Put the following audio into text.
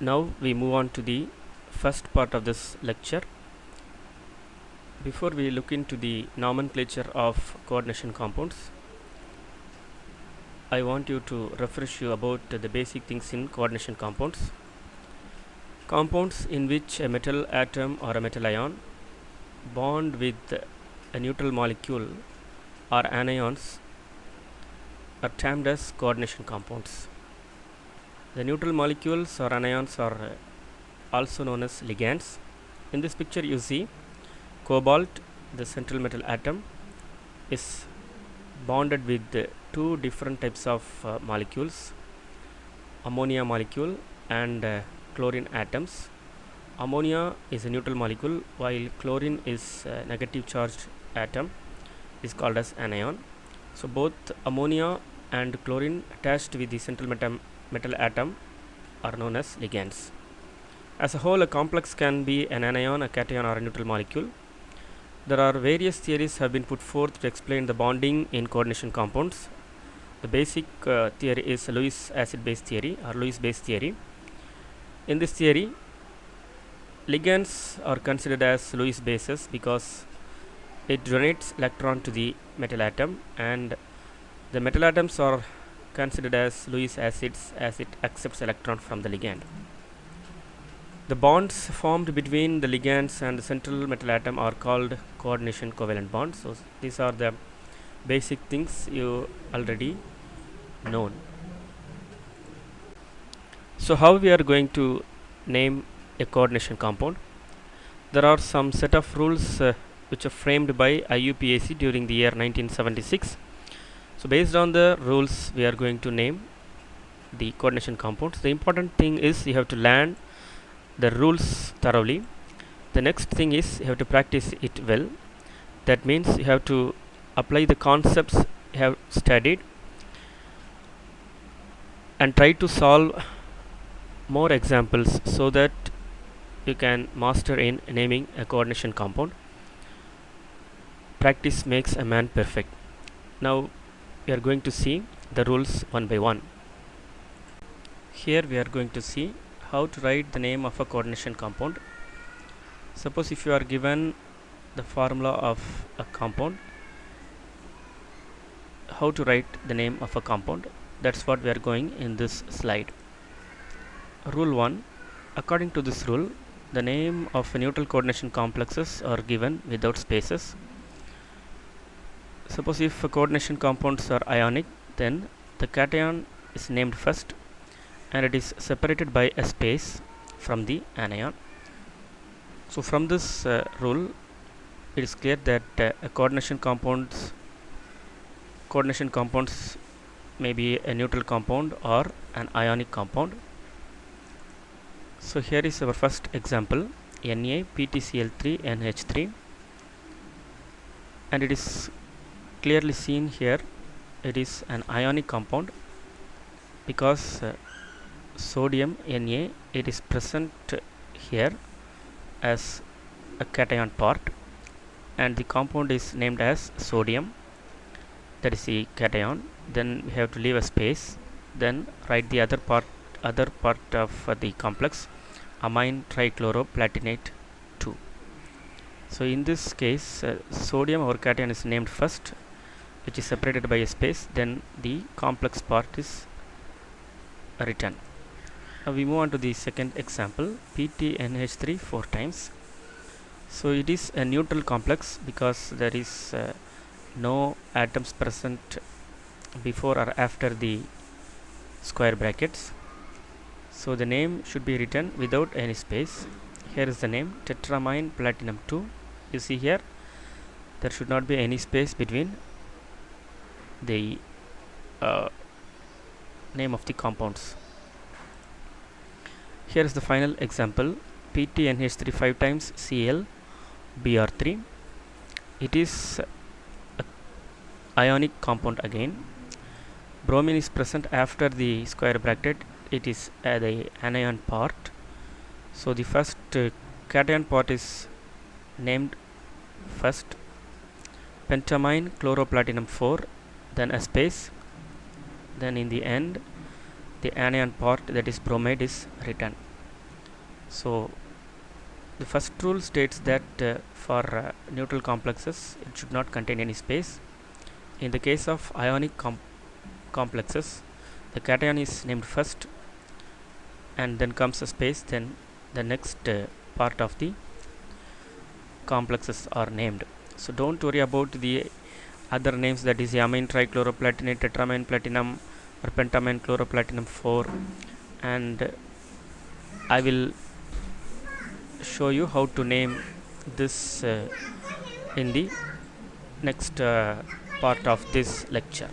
Now we move on to the first part of this lecture. Before we look into the nomenclature of coordination compounds, I want you to refresh you about the basic things in coordination compounds. Compounds in which a metal atom or a metal ion bond with a neutral molecule or anions are termed as coordination compounds. The neutral molecules or anions are also known as ligands. In this picture you see cobalt, the central metal atom, is bonded with two different types of molecules, ammonia molecule and chlorine atoms. Ammonia is a neutral molecule while chlorine is a negative charged atom, is called as anion. So both ammonia and chlorine attached with the central metal atom are known as ligands. As a whole, a complex can be an anion, a cation or a neutral molecule. There are various theories have been put forth to explain the bonding in coordination compounds. The basic theory is Lewis acid-base theory or Lewis-base theory. In this theory, ligands are considered as Lewis bases because it donates electron to the metal atom, and the metal atoms are considered as Lewis acids as it accepts electron from the ligand. The bonds formed between the ligands and the central metal atom are called coordination covalent bonds. So these are the basic things you already known. So how we are going to name a coordination compound? There are some set of rules which are framed by IUPAC during the year 1976. So based on the rules we are going to name the coordination compounds. The important thing is you have to learn the rules thoroughly. The next thing is you have to practice it well. That means you have to apply the concepts you have studied and try to solve more examples so that you can master in naming a coordination compound. Practice makes a man perfect. Now we are going to see the rules one by one. Here we are going to see how to write the name of a coordination compound. Suppose if you are given the formula of a compound, how to write the name of a compound, that's what we are going in this slide. Rule 1. According to this rule, the name of neutral coordination complexes are given without spaces. Suppose if coordination compounds are ionic, then the cation is named first and it is separated by a space from the anion. So from this rule it is clear that coordination compounds may be a neutral compound or an ionic compound. So here is our first example, NaPtCl3NH3, and it is clearly seen here it is an ionic compound because sodium Na, it is present here as a cation part and the compound is named as sodium, that is the cation. Then we have to leave a space, then write the other part of the complex, amine trichloroplatinate 2. So in this case sodium or cation is named first, which is separated by a space, then the complex part is written. Now we move on to the second example, PtNH3 4 times. So it is a neutral complex because there is no atoms present before or after the square brackets. So the name should be written without any space. Here is the name, tetramine platinum 2. You see here there should not be any space between the name of the compounds. Here is the final example, PtNH3 5 times Cl Br3. It is a ionic compound again. Bromine is present after the square bracket, it is the anion part. So the first cation part is named first, pentamine chloroplatinum 4, then a space, then in the end the anion part, that is bromide, is written. So the first rule states that for neutral complexes it should not contain any space. In the case of ionic complexes, the cation is named first and then comes a space, then the next part of the complexes are named. So don't worry about the other names, that is amine trichloroplatinate, tetramine platinum or pentamine chloroplatinum 4, and I will show you how to name this in the next part of this lecture.